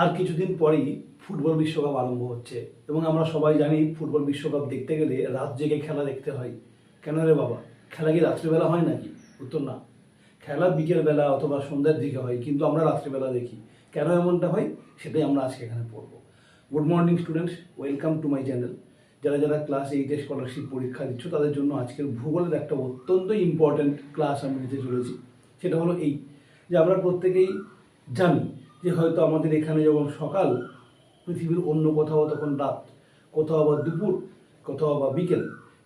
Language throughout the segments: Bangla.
আর কিছুদিন পরেই ফুটবল বিশ্বকাপ আরম্ভ হচ্ছে এবং আমরা সবাই জানি ফুটবল বিশ্বকাপ দেখতে গেলে রাত জেগে খেলা দেখতে হয়। কেন রে বাবা, খেলা কি রাত্রিবেলা হয় নাকি? উত্তর না, খেলা বিকেলবেলা অথবা সন্ধ্যার দিকে হয়, কিন্তু আমরা রাত্রিবেলা দেখি। কেন এমনটা হয় সেটাই আমরা আজকে এখানে পড়ব। Good morning students, welcome to my channel. যারা যারা ক্লাস 8-এ স্কলারশিপ পরীক্ষা দিচ্ছ তাদের জন্য আজকের ভূগোলের একটা অত্যন্ত ইম্পর্ট্যান্ট ক্লাস আমি নিতে চলেছি। সেটা হলো এই যে আমরা প্রত্যেকেই জানি যে হয়তো আমাদের এখানে যখন সকাল, পৃথিবীর অন্য কোথাও তখন রাত, কোথাও আবার দুপুর, কোথাও আবার বিকেল।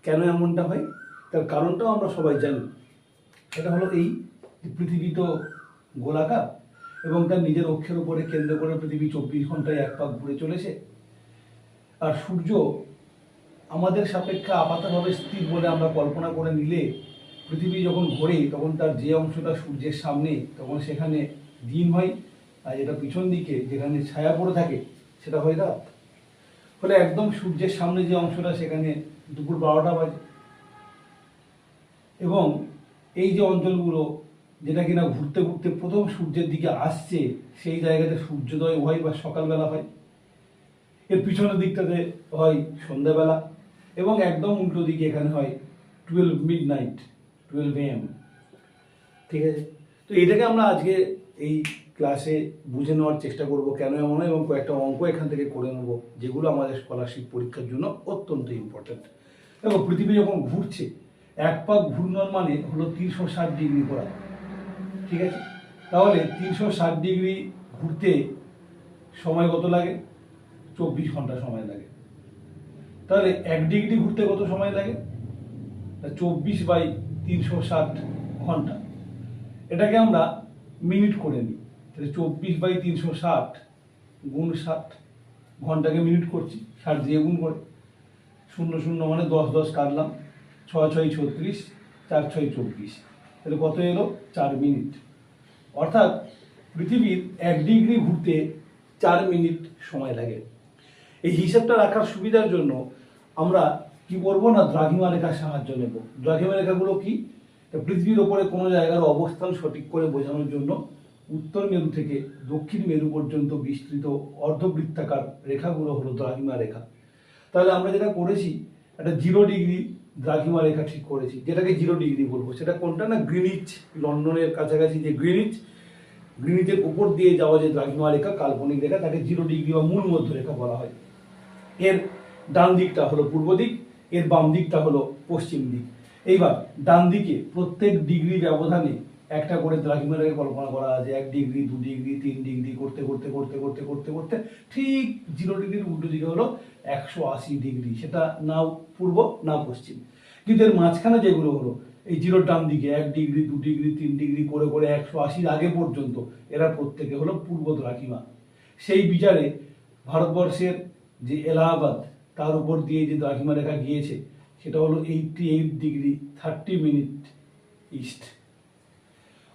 কেন এমনটা হয় তার কারণটাও আমরা সবাই জানি। এটা হলো এই যে পৃথিবী তো গোলাকার এবং তার নিজের অক্ষের উপরে কেন্দ্র করে পৃথিবী 24 ঘন্টায় এক পাক ঘুরে চলেছে। আর সূর্য আমাদের সাপেক্ষে আপাতভাবে স্থির বলে আমরা কল্পনা করে নিলে পৃথিবী যখন ঘোরে তখন তার যে অংশটা সূর্যের সামনে তখন সেখানে দিন হয়, আর যেটা পিছন দিকে যেখানে ছায়া পড়ে থাকে সেটা হয় রাত। ফলে একদম সূর্যের সামনে যে অংশটা সেখানে দুপুর 12টা বাজে। এবং এই যে অঞ্চলগুলো যেটা কিনা ঘুরতে ঘুরতে প্রথম সূর্যের দিকে আসছে সেই জায়গাতে সূর্যোদয় হয় বা সকালবেলা হয়, এর পিছনের দিকটাতে হয় সন্ধ্যাবেলা, এবং একদম উল্টো দিকে এখানে হয় 12 AM। ঠিক আছে, তো এটাকে আমরা আজকে এই ক্লাসে বুঝে নেওয়ার চেষ্টা করব কেন এমন হয়, এবং কয়েকটা অঙ্ক এখান থেকে করে নেব যেগুলো আমাদের স্কলারশিপ পরীক্ষার জন্য অত্যন্ত ইম্পর্ট্যান্ট। এবং পৃথিবী যখন ঘুরছে এক পাক ঘূর্ণন মানে হলো 360 ডিগ্রি ঘোরা। ঠিক আছে, তাহলে 360 ডিগ্রি ঘুরতে সময় কত লাগে? 24 ঘন্টা সময় লাগে। তাহলে 1 ডিগ্রি ঘুরতে কত সময় লাগে? 24/360 ঘন্টা। এটাকে আমরা মিনিট করে নিই, তাহলে 24/360 গুণ 60, ঘন্টাকে মিনিট করছি 60 দিয়ে গুণ করে, 00 মানে 10 কাটলাম, 6 6 36, 4 6 24, তাহলে কত এলো? 4 মিনিট। অর্থাৎ পৃথিবীর 1 ডিগ্রি ঘুরতে 4 মিনিট সময় লাগে। এই হিসাবটা রাখার সুবিধার জন্য আমরা কি করবো না, দ্রাঘিমা রেখার সাহায্য নেব। দ্রাঘিমা রেখাগুলো কি? পৃথিবীর ওপরে কোনো জায়গার অবস্থান সঠিক করে বোঝানোর জন্য উত্তর মেরু থেকে দক্ষিণ মেরু পর্যন্ত বিস্তৃত অর্ধবৃত্তাকার রেখাগুলো হলো দ্রাঘিমা রেখা। তাহলে আমরা যেটা করেছি, একটা 0 ডিগ্রি দ্রাঘিমা রেখা ঠিক করেছি, যেটাকে 0 ডিগ্রি বলবো। সেটা কোনটা না, গ্রিনিচ, লন্ডনের কাছাকাছি যে গ্রিনিচের উপর দিয়ে যাওয়া যে দ্রাঘিমা রেখা, কাল্পনিক রেখা, তাকে 0 ডিগ্রি বা মূল মধ্য রেখা বলা হয়। এর ডান দিকটা হলো পূর্ব দিক, এর বাম দিকটা হলো পশ্চিম দিক। এইবার ডান দিকে প্রত্যেক ডিগ্রি ব্যবধানে একটা করে দ্রাঘিমা রেখা কল্পনা করা আছে। 1 ডিগ্রি, 2 ডিগ্রি, 3 ডিগ্রি করতে করতে করতে করতে করতে করতে ঠিক 0 ডিগ্রির উল্টো দিকে হলো 180 ডিগ্রি। সেটা না পূর্ব না পশ্চিম, কিন্তু এর মাঝখানে যেগুলো হলো এই 0 ডান দিকে 1 ডিগ্রি, 2 ডিগ্রি, 3 ডিগ্রি করে করে 180 আগে পর্যন্ত এরা প্রত্যেকে হলো পূর্ব দ্রাঘিমা। সেই বিচারে ভারতবর্ষের যে এলাহাবাদ, তার উপর দিয়ে যে দ্রাঘিমা রেখা গিয়েছে সেটা হলো 88 ডিগ্রি 30 মিনিট ইস্ট।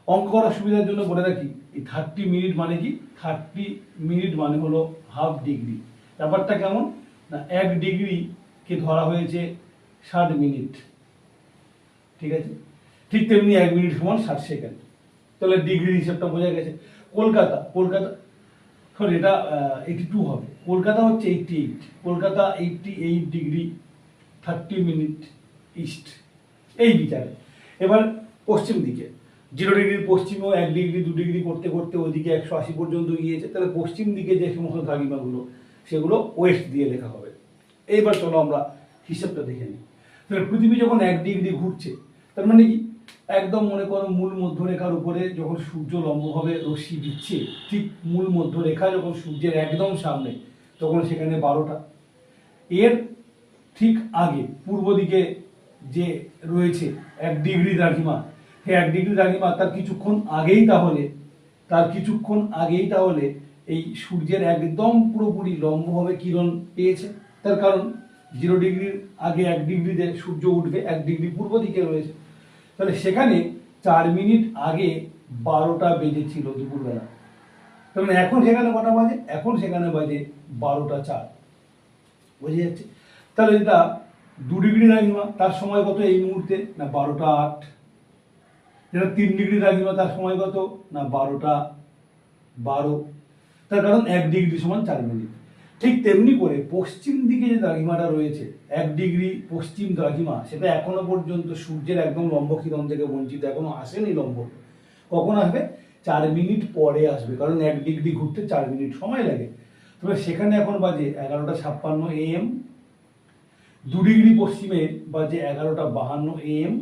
অঙ্ক করার সুবিধার জন্য বলে রাখি, এই 30 মিনিট মানে কি? 30 মিনিট মানে হলো হাফ ডিগ্রি। ব্যাপারটা কেমন না, 1 ডিগ্রিকে ধরা হয়েছে 60 মিনিট। ঠিক আছে, ঠিক তেমনি 1 মিনিট সমান 60 সেকেন্ড। তাহলে ডিগ্রির হিসাবটা বোঝা গেছে। কলকাতা সরি, এটা 82 হবে। কলকাতা হচ্ছে 88, কলকাতা 88 ডিগ্রি 30 মিনিট ইস্ট এই বিচারে। এবার পশ্চিম দিকে 0 ডিগ্রির পশ্চিমেও 1 ডিগ্রি, 2 ডিগ্রি করতে করতে ওইদিকে 180 পর্যন্ত গিয়েছে। তাহলে পশ্চিম দিকে যে সমস্ত দ্রাঘিমাগুলো সেগুলো ওয়েস্ট দিয়ে লেখা হবে। এইবার চলো আমরা হিসাবটা দেখে নিই। তাহলে পৃথিবী যখন 1 ডিগ্রি ঘুরছে তার মানে কি, একদম মনে করো মূল মধ্যরেখার উপরে যখন সূর্য লম্বভাবে রশ্মি দিচ্ছে, ঠিক মূল মধ্যরেখা যখন সূর্যের একদম সামনে তখন সেখানে 12টা। এর ঠিক আগে পূর্ব দিকে যে রয়েছে 1 ডিগ্রি দ্রাঘিমা, সেই 1 ডিগ্রি দ্রাঘিমা তার কিছুক্ষণ আগেই তাহলে এই সূর্যের একদম পুরোপুরি লম্বভাবে কিরণ পেয়েছে। তার কারণ 0 ডিগ্রির আগে 1 ডিগ্রিতে সূর্য উঠবে, 1 ডিগ্রি পূর্ব দিকে রয়েছে। তাহলে সেখানে 4 মিনিট আগে 12টা বেজেছিল দুপুরবেলা। তাহলে এখন সেখানে কটা বাজে? এখন সেখানে বাজে 12টা 4। বোঝা যাচ্ছে? তাহলে এটা 2 ডিগ্রি দ্রাঘিমা, তার সময় কত এই মুহূর্তে? না 12টা 8। যেটা 3 ডিগ্রি দ্রাঘিমা, তার সময় কত? না 12টা 12। তার কারণ 1 ডিগ্রি সমান 4 মিনিট। ঠিক তেমনি করে পশ্চিম দিকে যে দ্রাঘিমাটা রয়েছে 1 ডিগ্রি পশ্চিম দ্রাঘিমা, সেটা এখনো পর্যন্ত সূর্যের একদম লম্ব কিরণ থেকে বঞ্চিত, এখনো আসেনি লম্ব। কখন আসবে? 4 মিনিট পরে আসবে, কারণ 1 ডিগ্রি ঘুরতে 4 মিনিট সময় লাগে। তবে সেখানে এখন বাজে 11:56 AM। 2 ডিগ্রি পশ্চিমে বাজে 11:52 AM।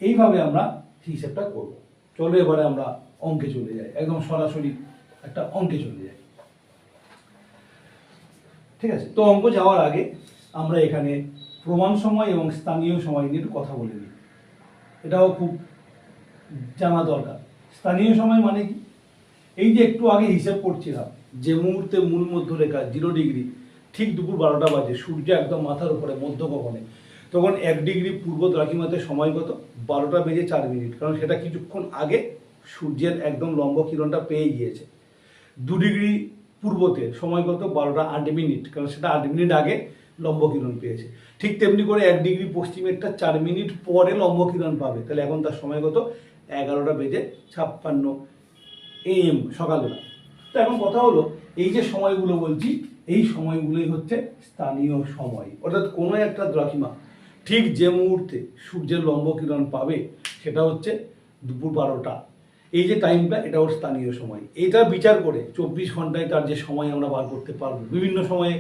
এইভাবে আমরা হিসেবটা করব। চলো এবারে আমরা অঙ্কে চলে যাই, একদম সরাসরি একটা অঙ্কে চলে যাই। ঠিক আছে, তো অঙ্ক যাওয়ার আগে আমরা এখানে প্রমাণ সময় এবং স্থানীয় সময় নিয়ে একটু কথা বলে নিই। এটাও খুব জানা দরকার। স্থানীয় সময় মানে কি? এই যে একটু আগে হিসেব করছিলাম, যে মুহূর্তে মূল মধ্যরেখা 0 ডিগ্রি, ঠিক দুপুর 12টা বাজে, সূর্য একদম মাথার উপরে মধ্য গগনে, তখন 1 ডিগ্রি পূর্ব দ্রাঘিমাতে সময় কত? 12:04। কারণ সেটা কিছুক্ষণ আগে সূর্যের একদম লম্ব কিরণটা পেয়ে গিয়েছে। 2 ডিগ্রি পূর্বতে সময় কত? 12:08, কারণ সেটা 8 মিনিট আগে লম্ব কিরণ পেয়েছে। ঠিক তেমনি করে 1 ডিগ্রি পশ্চিমেরটা 4 মিনিট পরে লম্ব কিরণ পাবে, তাহলে এখন তার সময় কত? 11:56 AM সকালবেলা। তো এখন কথা হলো, এই যে সময়গুলো বলছি, এই সময়গুলোই হচ্ছে স্থানীয় সময়। অর্থাৎ কোনো একটা দ্রাঘিমা ঠিক যে মুহূর্তে সূর্যের লম্ব কিরণ পাবে সেটা হচ্ছে দুপুর 12টা। এই যে টাইমটা, এটা ওর স্থানীয় সময়। এটা বিচার করে 24 ঘন্টায় তার যে সময় আমরা বার করতে পারবো, বিভিন্ন সময়ে,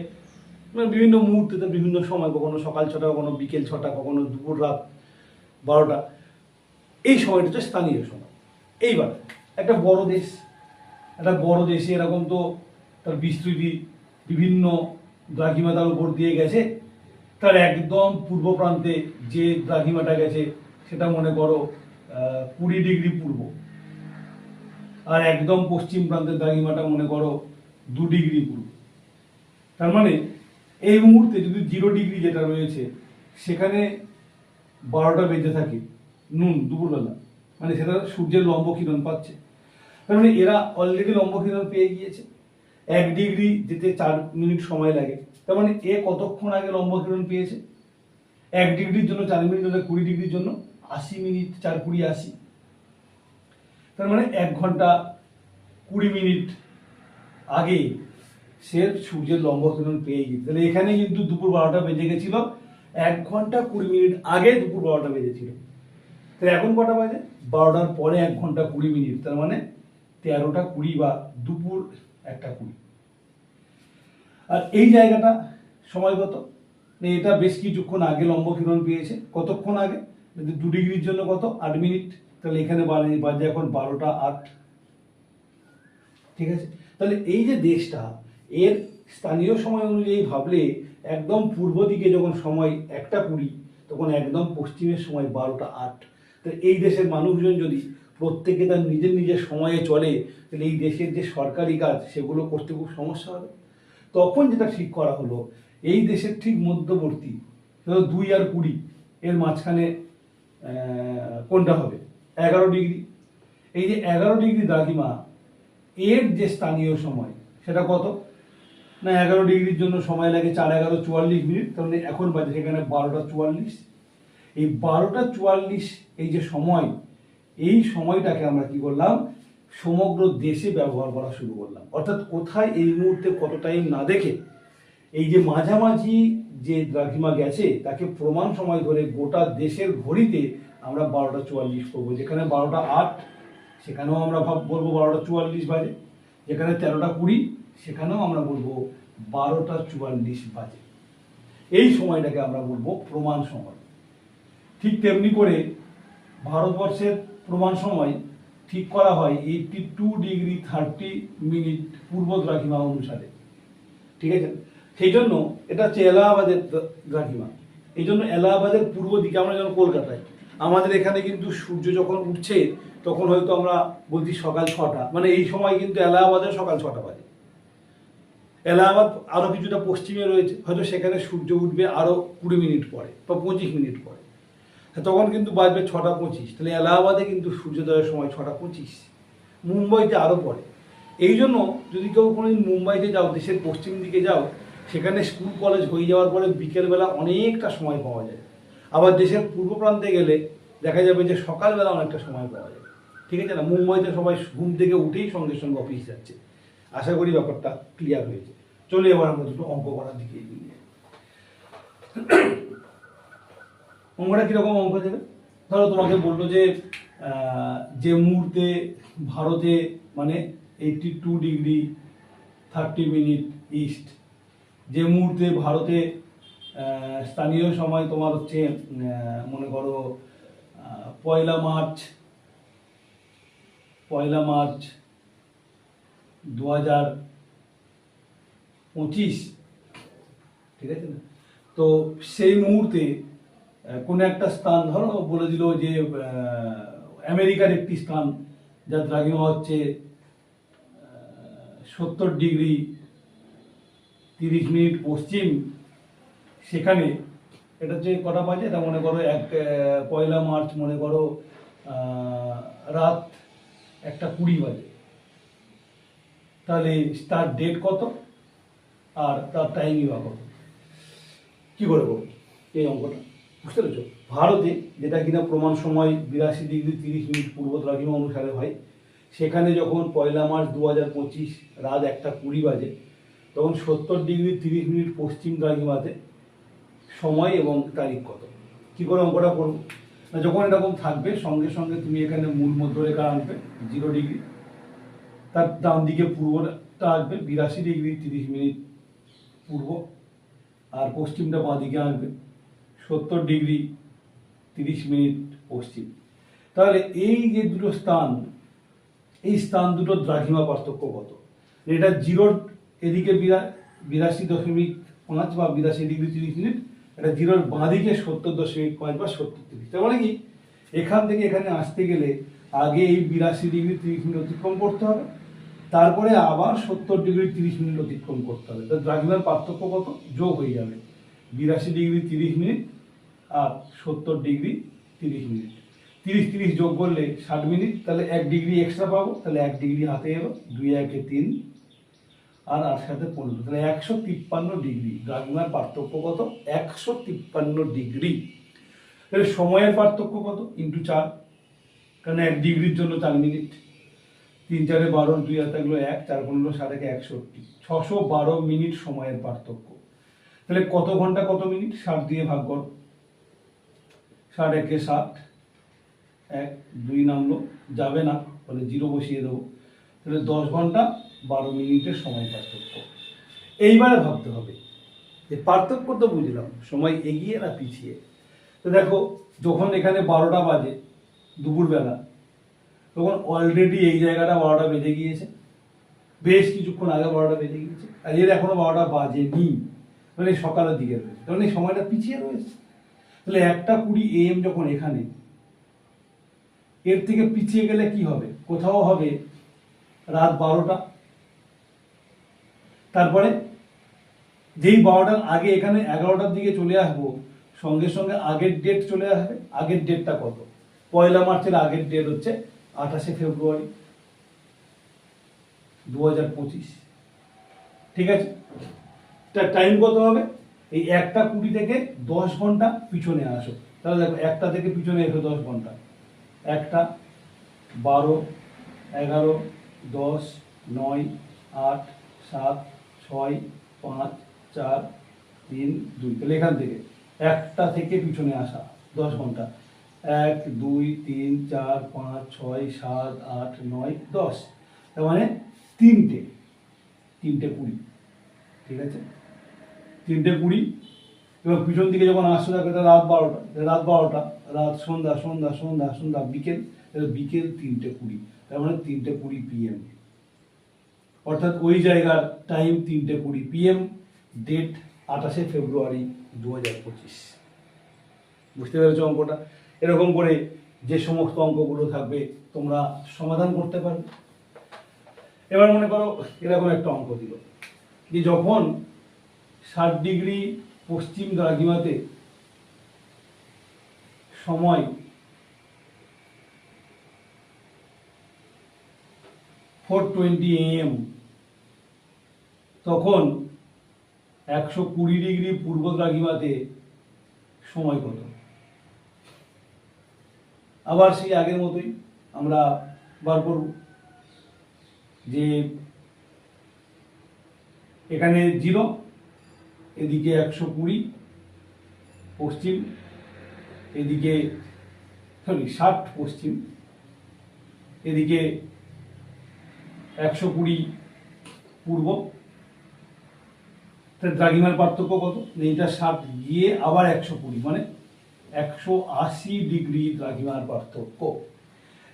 মানে বিভিন্ন মুহূর্তে, বিভিন্ন সময়, কখনো সকাল 6টা, কখনো বিকেল 6টা, কখনো দুপুর রাত 12টা, এই সময়টা হচ্ছে স্থানীয় সময়। এইবার একটা বড় দেশে এরকম তো তার বিস্তৃতি বিভিন্ন দ্রাঘিমা তার উপর দিয়ে গেছে। তার একদম পূর্ব প্রান্তে যে দ্রাঘিমাটা গেছে সেটা মনে করো 20 ডিগ্রি পূর্ব, আর একদম পশ্চিম প্রান্তের দ্রাঘিমাটা মনে করো 2 ডিগ্রি পূর্ব। তার মানে এই মুহূর্তে যদি 0 ডিগ্রি যেটা রয়েছে সেখানে 12টা বেজে থাকে দুপুরবেলা, মানে সেটা সূর্যের লম্ব কিরণ পাচ্ছে। তার মানে এরা অলরেডি লম্ব কিরণ পেয়ে গিয়েছে। 1 ডিগ্রি যেতে 4 মিনিট সময় লাগে, তার মানে এ কতক্ষণ আগে লম্ব কিরণ পেয়েছে? 1 ডিগ্রির জন্য 4 মিনিট হলে 20 ডিগ্রির জন্য 80 মিনিট, 4×20 = 80। তার মানে 1 ঘন্টা 20 মিনিট আগে সে সূর্যের লম্ব কিরণ পেয়ে গিয়েছে। তাহলে এখানে কিন্তু দুপুর 12টা বেজে গেছিল, 1 ঘন্টা 20 মিনিট আগে দুপুর 12টা বেজেছিল। তাহলে এখন কটা বাজে? 12টার পরে 1 ঘন্টা 20 মিনিট, তার মানে 13টা 20 বা দুপুর 1টা 20। আর এই জায়গাটা সময় কত? এটা বেশ কিছুক্ষণ আগে লম্ব কিরণ পেয়েছে। কতক্ষণ আগে? 2 ডিগ্রির জন্য কত? 8 মিনিট। তাহলে এখানে বাজে এখন 12টা 8। ঠিক আছে, তাহলে এই যে দেশটা, এর স্থানীয় সময় অনুযায়ী ভাবলে একদম পূর্ব দিকে যখন সময় 1টা 20, তখন একদম পশ্চিমের সময় 12টা 8। তাহলে এই দেশের মানুষজন যদি প্রত্যেকে তার নিজের নিজের সময়ে চলে, তাহলে এই দেশের যে সরকারি কাজ সেগুলো করতে খুব সমস্যা হবে। তখন যেটা ঠিক করা হলো, এই দেশের ঠিক মধ্যবর্তী 2 আর 20 এর মাঝখানে কোনটা হবে? 11 ডিগ্রি। এই যে 11 ডিগ্রি দ্রাঘিমা, এর যে স্থানীয় সময় সেটা কত? না, 11 ডিগ্রির জন্য সময় লাগে 4×11 = 44 মিনিট। তাহলে এখন বাজে সেখানে 12টা 44। এই 12টা 44 এই যে সময়, এই সময়টাকে আমরা কি করলাম? সমগ্র দেশে ব্যবহার করা শুরু করলাম। অর্থাৎ কোথায় এই মুহূর্তে কত টাইম না দেখে, এই যে মাঝামাঝি যে দ্রাঘিমা গেছে তাকে প্রমাণ সময় ধরে গোটা দেশের ঘড়িতে আমরা 12টা 44 করবো। যেখানে 12টা 8 সেখানেও আমরা বলবো 12টা 44 বাজে। যেখানে 13টা 20 সেখানেও আমরা বলবো 12টা 44 বাজে। এই সময়টাকে আমরা বলবো প্রমাণ সময়। ঠিক তেমনি করে ভারতবর্ষের প্রমাণ সময় ঠিক করা হয় 82 ডিগ্রি 30 মিনিট পূর্ব দ্রাঘিমা অনুসারে। ঠিক আছে, সেই জন্য এটা হচ্ছে এলাহাবাদের দ্রাঘিমা। এই জন্য এলাহাবাদের পূর্ব দিকে, আমরা যেমন কলকাতায়, আমাদের এখানে কিন্তু সূর্য যখন উঠছে তখন হয়তো আমরা বলছি সকাল 6টা, মানে এই সময় কিন্তু এলাহাবাদের সকাল 6টা বাজে। এলাহাবাদ আরও কিছুটা পশ্চিমে রয়েছে, হয়তো সেখানে সূর্য উঠবে আরও 20 মিনিট পরে বা 25 মিনিট পরে, তখন কিন্তু বাজবে 6টা 25। তাহলে এলাহাবাদে কিন্তু সূর্যোদয়ের সময় 6টা 25। মুম্বাইতে আরও পরে। এই জন্য যদি কেউ কোনোদিন মুম্বাইতে যাও, দেশের পশ্চিম দিকে যাও, সেখানে স্কুল কলেজ হয়ে যাওয়ার পরে বিকেলবেলা অনেকটা সময় পাওয়া যায়। আবার দেশের পূর্ব প্রান্তে গেলে দেখা যাবে যে সকালবেলা অনেকটা সময় পাওয়া যায়। ঠিক আছে না? মুম্বাইতে সবাই ঘুম থেকে উঠেই সঙ্গে সঙ্গে অফিস যাচ্ছে, আশা করি ব্যাপারটা ক্লিয়ার হয়েছে। চলে এবার আমরা দুটো অঙ্ক করার দিকে এগিয়ে যাই। অঙ্কটা কীরকম অঙ্ক দেবে? ধরো তোমাকে বললো যে যে মুহূর্তে ভারতে মানে 82 ডিগ্রি 30 মিনিট ইস্ট, যে মুহূর্তে ভারতে স্থানীয় সময় তোমার হচ্ছে মনে করো পয়লা মার্চ 2025, ঠিক আছে না? তো সেই মুহূর্তে কোনো একটা স্থান ধরো বলে দিল যে আমেরিকার একটি স্থান যার দ্রাঘিমা হচ্ছে 70 ডিগ্রি 30 মিনিট পশ্চিম, সেখানে এটা যে কটা বাজে এটা মনে করো পয়লা মার্চ মনে করো রাত 1:20 বাজে। তাহলে তার ডেট কত আর তার টাইমই বা কত? কী করে করবো এই অঙ্কটা? বুঝতে পেরেছো? ভারতে যেটা কিনা প্রমাণ সময় 82 ডিগ্রি 30 মিনিট পূর্ব দ্রাঘিমা অনুসারে হয়, সেখানে যখন পয়লা মার্চ 2025 রাত 1:20 বাজে, তখন 70 ডিগ্রি 30 মিনিট পশ্চিম দ্রাঘিমাতে সময় এবং তারিখ কত? কী করে অঙ্কটা করবো না, যখন এরকম থাকবে সঙ্গে সঙ্গে তুমি এখানে মূল মধ্যরেখা আনবে 0 ডিগ্রি, তার ডান দিকে পূর্বটা আসবে 82 ডিগ্রি 30 মিনিট পূর্ব, আর পশ্চিমটা বাঁ দিকে আসবে 70 ডিগ্রি 30 মিনিট পশ্চিম। তাহলে এই যে দুটো স্থান, এই স্থান দুটো দ্রাঘিমা পার্থক্য কত? এটা 0 এদিকে 82.5 বা 82 ডিগ্রি 30 মিনিট, এটা 0 বাঁ দিকে 70.5 বা 70 তার মানে কি এখান থেকে এখানে আসতে গেলে আগে এই 82 ডিগ্রি 30 মিনিট অতিক্রম করতে হবে, তারপরে আবার 70 ডিগ্রি 30 মিনিট অতিক্রম করতে হবে। তো দ্রাঘিমার পার্থক্য কত? যোগ হয়ে যাবে 82 ডিগ্রি 30 মিনিট আর 70 ডিগ্রি 30 মিনিট। 30 যোগ করলে 60 মিনিট, তাহলে 1 ডিগ্রি এক্সট্রা পাবো, তাহলে 1 ডিগ্রি হাতে এলো, 2 1 3 আর 8 সাথে 15, তাহলে 153 ডিগ্রি। দ্রাঘিমার পার্থক্য কত? 153 ডিগ্রি। তাহলে সময়ের পার্থক্য কত? ইন্টু 4, কারণ 1 ডিগ্রির জন্য 4 মিনিট, 3 4 12, 2 হাতে গেলো 1, 4 15 7 1 61, 612 মিনিট সময়ের পার্থক্য। তাহলে কত ঘন্টা কত মিনিট? 60 দিয়ে ভাগ করো, 60 1 7, 1 2 নামলো, যাবে না, তাহলে 0 বসিয়ে দেবো। তাহলে 10 ঘন্টা 12 মিনিটের সময় পার্থক্য। এইবারে ভাবতে হবে যে পার্থক্য তো বুঝলাম, সময় এগিয়ে না পিছিয়ে। তো দেখো যখন এখানে 12টা বাজে দুপুরবেলা, তখন অলরেডি এই জায়গাটা 12টা বেজে গিয়েছে, বেশ কিছুক্ষণ আগে 12টা বেজে গিয়েছে, আর এর এখনো 12টা বাজেনি, মানে সকালের দিকে রয়েছে, কারণ এই সময়টা পিছিয়ে রয়েছে। তাহলে 1:20 AM যখন এখানে, এর থেকে পিছিয়ে গেলে কি হবে? কোথাও হবে রাত 12টা, তারপরে যেই 12টার আগে এখানে 11টার দিকে চলে আসবো, সঙ্গে সঙ্গে আগের ডেট চলে আসবে। আগের ডেটটা কত? পয়লা মার্চের আগের ডেট হচ্ছে 28 ফেব্রুয়ারি 2025, ঠিক আছে? তার টাইম কত হবে? এই 1:20 থেকে 10 ঘন্টা পিছনে আসো। তাহলে দেখো 1টা থেকে পিছনে এসো 10 ঘন্টা, 1টা 12 11 10 9 8 7 6 5 4 3 2, তাহলে এখান থেকে 1টা থেকে পিছনে আসা 10 ঘন্টা, 1 2 3 4 5 6 7 8 9 10, তার মানে 3:20, ঠিক আছে? 3:20, এবং পিছন দিকে যখন আসতে থাকবে এটা রাত 12টা, রাত সন্ধ্যা সন্ধ্যা সন্ধ্যা সন্ধ্যা বিকেল, বিকেল 3:20, তার মানে 3:20 PM, অর্থাৎ ওই জায়গার টাইম 3:20 PM, ডেট 28 ফেব্রুয়ারি 2025। বুঝতে পেরেছো অঙ্কটা? এরকম করে যে সমস্ত অঙ্কগুলো থাকবে তোমরা সমাধান করতে পারবে। এবার মনে করো এরকম একটা অঙ্ক দিল যে যখন 60 ডিগ্রি পশ্চিম দ্রাঘিমাতে সময় 4:20 AM, তখন 120 ডিগ্রি পূর্ব দ্রাঘিমাতে সময় কত? আবার সেই আগের মতোই আমরা বার করব যে এখানে 0, এদিকে 120 পশ্চিম, এদিকে 60 পশ্চিম, এদিকে 120 পূর্ব। দ্রাঘিমার পার্থক্য কত? এইটা 60 গিয়ে আবার 120, মানে 180 ডিগ্রি দ্রাঘিমার পার্থক্য।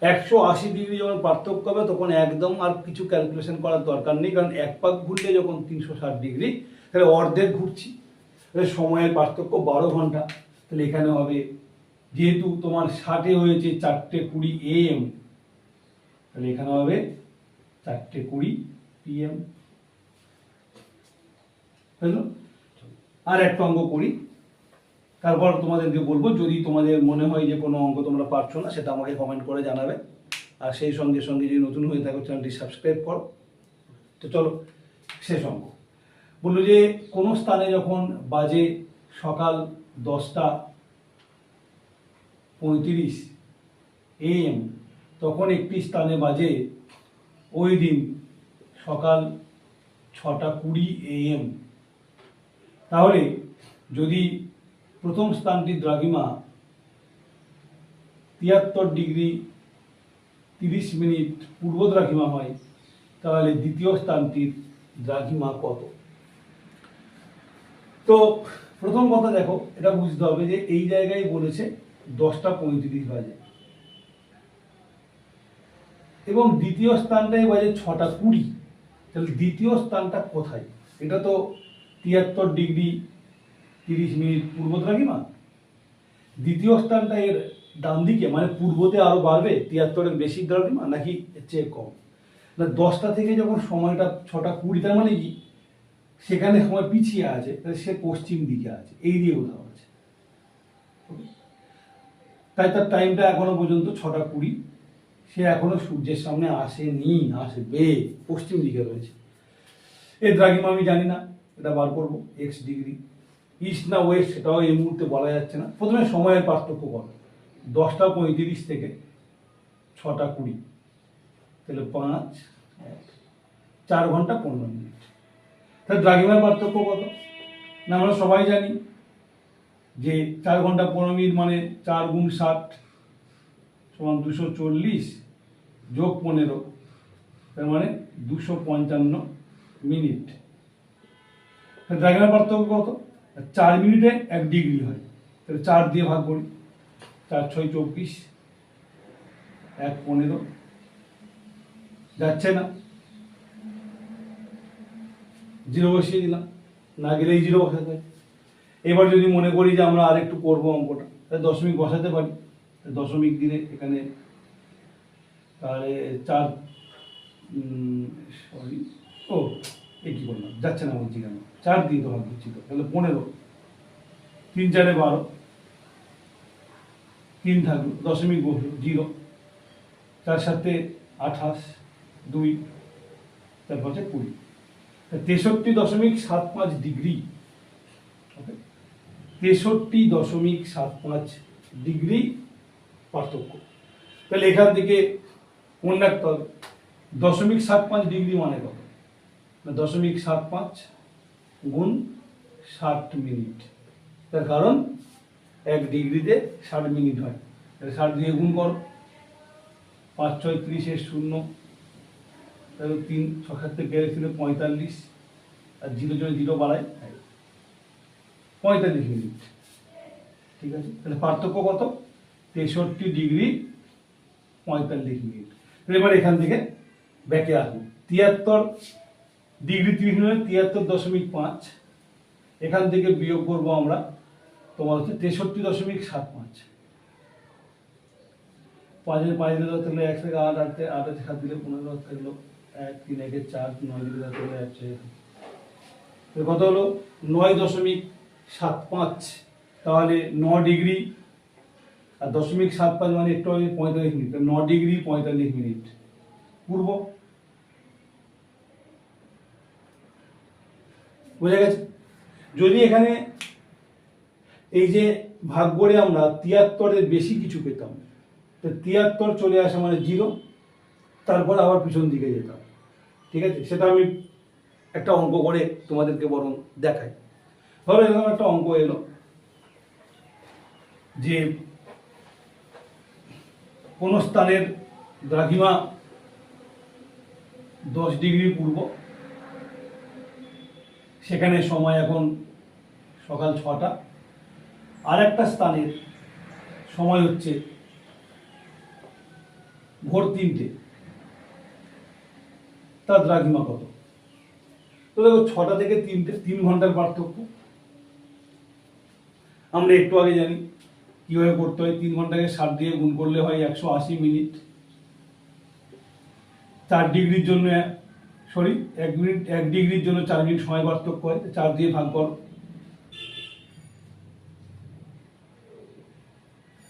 180 ডিগ্রি যখন পার্থক্য হবে তখন একদম আর কিছু ক্যালকুলেশন করার দরকার নেই, কারণ এক পাক ঘুরলে যখন 360 ডিগ্রি, তাহলে অর্ধেক ঘুরছি, তাহলে সময়ের পার্থক্য 12 ঘন্টা। তাহলে এখানে হবে, যেহেতু তোমার 60-এ হয়েছে 4:20 AM, তাহলে এখানে হবে 4:20 PM। বুঝলো? আর একটা অঙ্ক করি, তারপর তোমাদেরকে বলবো। যদি তোমাদের মনে হয় যে কোনো অঙ্ক তোমরা পারছো না, সেটা আমাকে কমেন্ট করে জানাবে। আর সেই সঙ্গে সঙ্গে যদি নতুন হয়ে থাকো, চ্যানেলটি সাবস্ক্রাইব করো। তো চলো শেষ অঙ্ক। বললো যে কোনো স্থানে যখন বাজে সকাল 10:35 AM, তখন একটি স্থানে বাজে ওই দিন সকাল 6:20 AM। তাহলে যদি প্রথম স্থানটির দ্রাঘিমা 73 ডিগ্রি 30 মিনিট পূর্ব দ্রাঘিমা হয়, তাহলে দ্বিতীয় স্থানটির দ্রাঘিমা কত? তো প্রথম কথা দেখো, এটা বুঝতে হবে যে এই জায়গায় বলেছে 10:35 বাজে, এবং দ্বিতীয় স্থানটাই বাজে 6:20। তাহলে দ্বিতীয় স্থানটা কোথায়? এটা তো 73 ডিগ্রি 30 মিনিট পূর্ব দ্রাঘিমা। দ্বিতীয় স্থানটা এর ডান দিকে, মানে পূর্বতে আরো বাড়বে, 73-এর বেশি দ্রাঘিমা নাকি এর চেয়ে কম? না, 10টা থেকে যখন সময়টা 6:20, তার মানে কি সেখানে সময় পিছিয়ে আছে, তাহলে সে পশ্চিম দিকে আছে, এই দিয়ে কোথাও আছে। তাই তার টাইমটা এখনো পর্যন্ত 6:20, সে এখনো সূর্যের সামনে আসেনি, আসবে, পশ্চিম দিকে রয়েছে। এর দ্রাঘিমা আমি জানি না, এটা বার করবো। এক্স ডিগ্রি, ইস্ট না ওয়েস্ট সেটাও এই মুহূর্তে বলা যাচ্ছে না। প্রথমে সময়ের পার্থক্য কত? 10:35 থেকে 6:20, তাহলে 5, 4 ঘন্টা 15 মিনিট। তাহলে দ্রাঘিমার পার্থক্য কত? না, আমরা সবাই জানি যে 4 ঘন্টা 15 মিনিট মানে 4 গুণ 60 সমান 240 যোগ 15, তার মানে 255 মিনিট। দ্রাঘিমার পার্থক্য কত? 4 মিনিটে 1 ডিগ্রি হয়, তাহলে 4 দিয়ে ভাগ করি। 4 × 6 = 24, 1 15, যাচ্ছে না, 0 বসিয়ে দিলাম, না গেলেই 0 বসাতে হয়। এবার যদি মনে করি যে আমরা আরেকটু করবো অঙ্কটা, তাহলে দশমিক বসাতে পারি। দশমিক দিলে এখানে তাহলে 4, সরি, ও এ কি করলাম, যাচ্ছে না বলছি কেন, 4 দিয়ে তো ভাগ করছি, তো তাহলে 15, 3 × 4 = 12, 3 থাকলো, দশমিক বসলো 0, 4 × 7 = 28, 2, তারপর 20, 63.75 ডিগ্রি। 63.75 ডিগ্রি পার্থক্য। তাহলে এখান থেকে মনে রাখতে হবে 0.75 ডিগ্রি মানে কত? 0.75 গুণ 60 মিনিট। তার কারণ 1 ডিগ্রিতে 60 মিনিট হয়, তাহলে 60 দিয়ে গুণ করো। 5 × 6 = 30, 0, তাহলে 3 × 6 থেকে গেছিল 45, আর 0 × 0 বাড়ায় 45 মিনিট। ঠিক আছে, তাহলে পার্থক্য কত? 63 ডিগ্রি 45 মিনিট। এবার এখান থেকে ব্যাকে আসবো। 73 ডিগ্রি 30 মিনিট, 73.5, এখান থেকে বিয়োগ করবো আমরা, তোমার হচ্ছে 63.75। 5 × 5 দিলে তাহলে 1 থেকে 8, 8 থেকে 7 দিলে 15 থাকলো, 1, 3 × 1 = 4, 9 দিলে তাহলে 1, কত হলো? 9.75। তাহলে 9 ডিগ্রি আর 0.75 মানে একটু 45 মিনিট, 9 ডিগ্রি 45 মিনিট পূর্ব। বোঝা গেছে? যদি এখানে এই যে ভাগ করে আমরা 73-এর বেশি কিছু পেতাম, তো 73 চলে আসে মানে 0, তারপর আবার পিছন দিকে যেতাম। ঠিক আছে, সেটা আমি একটা অঙ্ক করে তোমাদেরকে বরং দেখাই। ধরো এরকম একটা অঙ্ক এলো যে কোন স্থানের দ্রাঘিমা 10 ডিগ্রি পূর্ব, সেখানে সময় এখন সকাল 6টা। আর একটা স্থানের সময় হচ্ছে ভোর 3টে, তার দ্রাঘিমা কত? তো দেখো 6টা থেকে 3টে 3 ঘন্টার পার্থক্য। আমরা একটু আগে জানি কিভাবে করতে হয়। 3 ঘন্টাকে 7 দিয়ে গুণ করলে হয় 180 মিনিট। 4 ডিগ্রির জন্য 1 ডিগ্রির জন্য 4 মিনিট সময় পার্থক্য হয়, 4 দিয়ে ভাগ করো।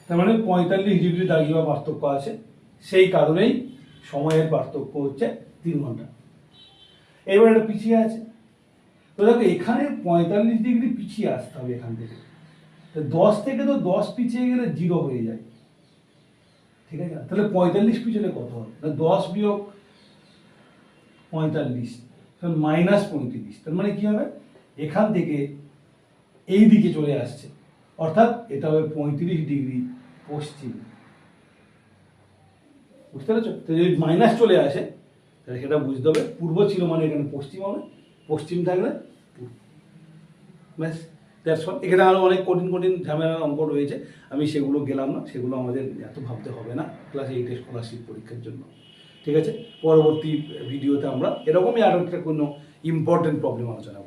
তার মানে 45 ডিগ্রি দ্রাঘিমা পার্থক্য আছে, সেই কারণেই সময়ের পার্থক্য হচ্ছে 3 ঘন্টা। এবার এটা পিছিয়ে আছে, তো দেখো এখানে 45 ডিগ্রি পিছিয়ে আসতে হবে এখান থেকে। তো 10 থেকে তো 10 পিছিয়ে গেলে 0 হয়ে যায়, ঠিক আছে? তাহলে 45 পিছনে কত হবে? 10 বিয়োগ 45 -35। তার মানে কি হবে? এখান থেকে এই দিকে চলে আসছে, অর্থাৎ এটা হবে 35 ডিগ্রি পশ্চিম। বুঝতে পারছো? তো যদি মাইনাস চলে আসে তাহলে সেটা বুঝতে হবে পূর্ব ছিল মানে এখানে পশ্চিম হবে, পশ্চিম থাকলে ব্যাস, দ্যাটস অল। এখানে আরও অনেক কঠিন কঠিন ঝামেলার অঙ্ক রয়েছে, আমি সেগুলো গেলাম না, সেগুলো আমাদের এত ভাবতে হবে না ক্লাস 8 স্কলারশিপ পরীক্ষার জন্য, ঠিক আছে? পরবর্তী ভিডিওতে আমরা এরকমই আরও একটা কোনো ইম্পর্টেন্ট প্রবলেম আলোচনা করব।